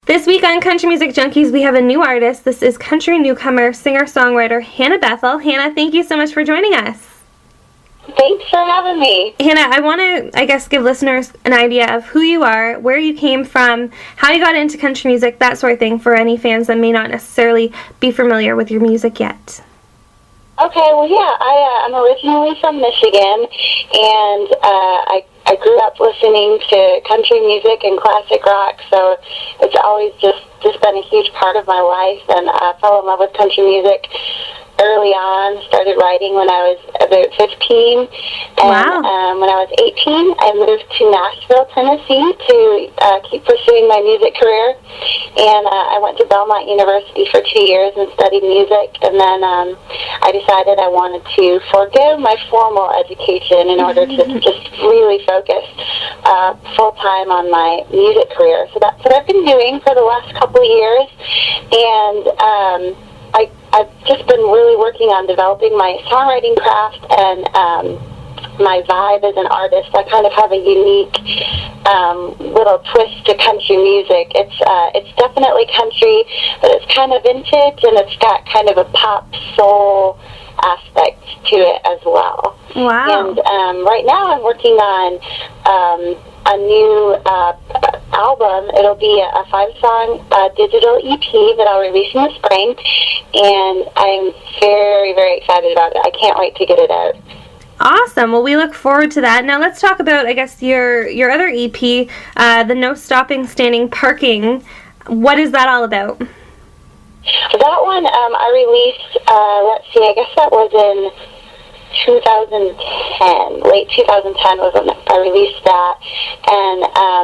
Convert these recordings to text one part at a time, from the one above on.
This week on Country Music Junkies, we have a new artist. This is country newcomer, singer-songwriter Hannah Bethel. Hannah, thank you so much for joining us. Thanks for having me. Hannah, I want to, give listeners an idea of who you are, where you came from, how you got into country music, that sort of thing, for any fans that may not necessarily be familiar with your music yet. Okay, well, yeah, I'm originally from Michigan, and I grew up listening to country music and classic rock, so it's always just been a huge part of my life, and I fell in love with country music early on. Started writing when I was about 15, and wow. When I was 18, I moved to Nashville, Tennessee to keep pursuing my music career, and I went to Belmont University for 2 years and studied music, and then I decided I wanted to forego my formal education in order to just really focus full-time on my music career. So that's what I've been doing for the last couple of years, and I've just been really working on developing my songwriting craft and my vibe as an artist. I kind of have a unique little twist to country music. It's definitely country, but it's kind of vintage, and it's got kind of a pop soul aspect to it as well. Wow. And right now I'm working on a new album. It'll be a 5-song digital EP that I'll release in the spring, and I'm very, very excited about it. I can't wait to get it out. Awesome. Well, we look forward to that. Now let's talk about, your other EP, the No Stopping, Standing, Parking. What is that all about? That one I released, I guess that was in 2010, late 2010 was when I released that, and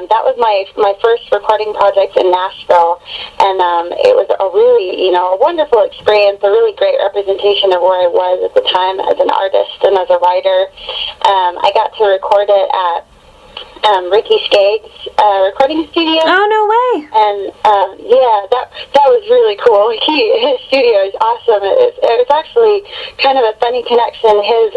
that was my first recording project in Nashville, and it was a really, a wonderful experience, a really great representation of where I was at the time as an artist and as a writer. I got to record it at Ricky Skaggs' recording studio. Oh, no way. And that was really cool. His studio is awesome. It's actually kind of a funny connection. His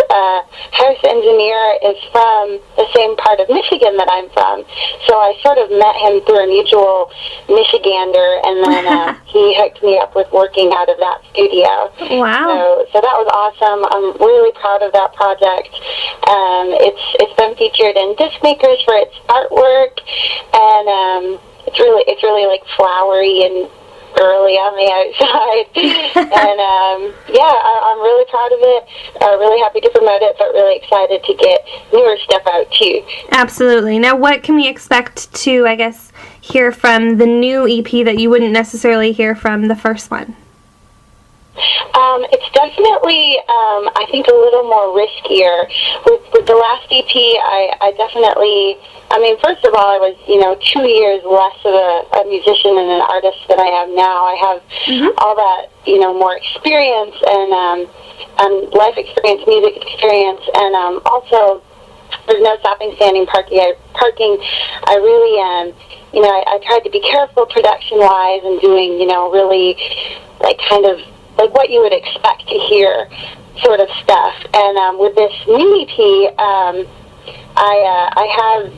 house engineer is from the same part of Michigan that I'm from, so I sort of met him through a mutual Michigander, and then he hooked me up with working out of that studio. Wow. So that was awesome. I'm really proud of that project. It's been featured in Disc Makers for its artwork, and it's really like flowery and girly on the outside. And I'm really proud of it. Really happy to promote it, but really excited to get newer stuff out too. Absolutely. Now, what can we expect to, hear from the new EP that you wouldn't necessarily hear from the first one? It's definitely, I think, a little more riskier. With the last EP, I definitely, first of all, I was, 2 years less of a musician and an artist than I am now. I have all that, more experience and life experience, music experience, and also there's no stopping, standing, parking. I really, I tried to be careful production-wise and doing, really, like what you would expect to hear sort of stuff. And with this new EP, I have,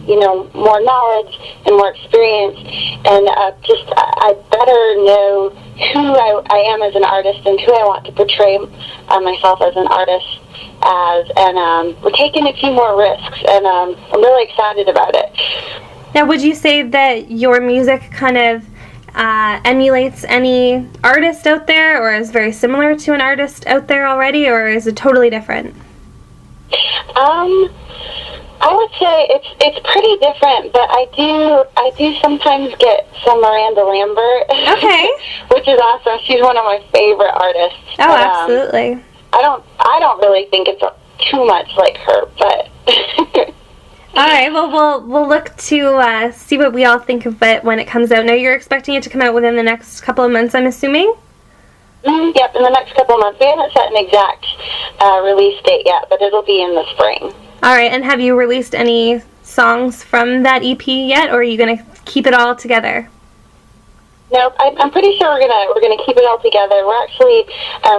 more knowledge and more experience, and I better know who I am as an artist and who I want to portray myself as an artist as. And we're taking a few more risks, and I'm really excited about it. Now, would you say that your music kind of emulates any artist out there, or is very similar to an artist out there already, or is it totally different? I would say it's pretty different, but I do sometimes get some Miranda Lambert. Okay. Which is awesome. She's one of my favorite artists. Oh, but, absolutely. I don't really think it's too much like her, but. All right, well, we'll look to see what we all think of it when it comes out. Now, you're expecting it to come out within the next couple of months, I'm assuming? Yep, in the next couple of months. We haven't set an exact release date yet, but it'll be in the spring. All right, and have you released any songs from that EP yet, or are you going to keep it all together? Nope, I'm pretty sure we're gonna keep it all together. We're actually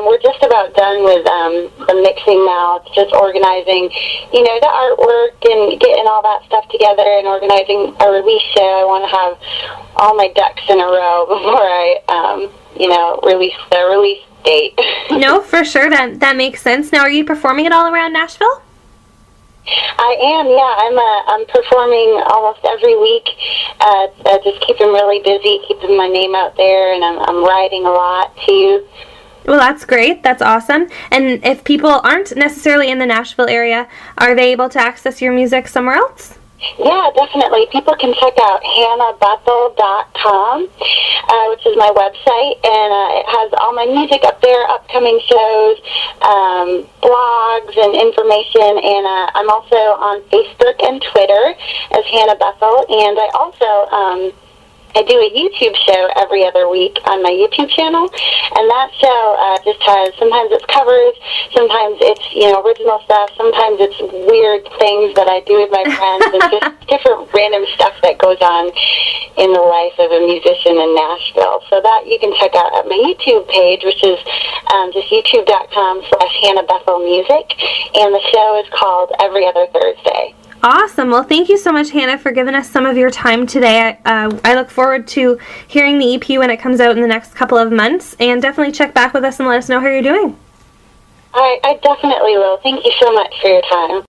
we're just about done with the mixing now. It's just organizing, the artwork and getting all that stuff together and organizing a release show. I want to have all my ducks in a row before I release the release date. No, for sure, that makes sense. Now, are you performing it all around Nashville? I am, yeah. I'm performing almost every week. Just keeping really busy, keeping my name out there, and I'm writing a lot too. Well, that's great. That's awesome. And if people aren't necessarily in the Nashville area, are they able to access your music somewhere else? Yeah, definitely. People can check out hannahbethel.com, which is my website, and it has all my music up there, upcoming shows, blogs, and information. And I'm also on Facebook and Twitter as Hannah Bethel, and I also I do a YouTube show every other week on my YouTube channel, and that show just has, sometimes it's covers, sometimes it's, original stuff, sometimes it's weird things that I do with my friends, and just different random stuff that goes on in the life of a musician in Nashville. So that you can check out at my YouTube page, which is just youtube.com/Hannah Bethel Music, and the show is called Every Other Thursday. Awesome. Well, thank you so much, Hannah, for giving us some of your time today. I look forward to hearing the EP when it comes out in the next couple of months, and definitely check back with us and let us know how you're doing. I definitely will. Thank you so much for your time.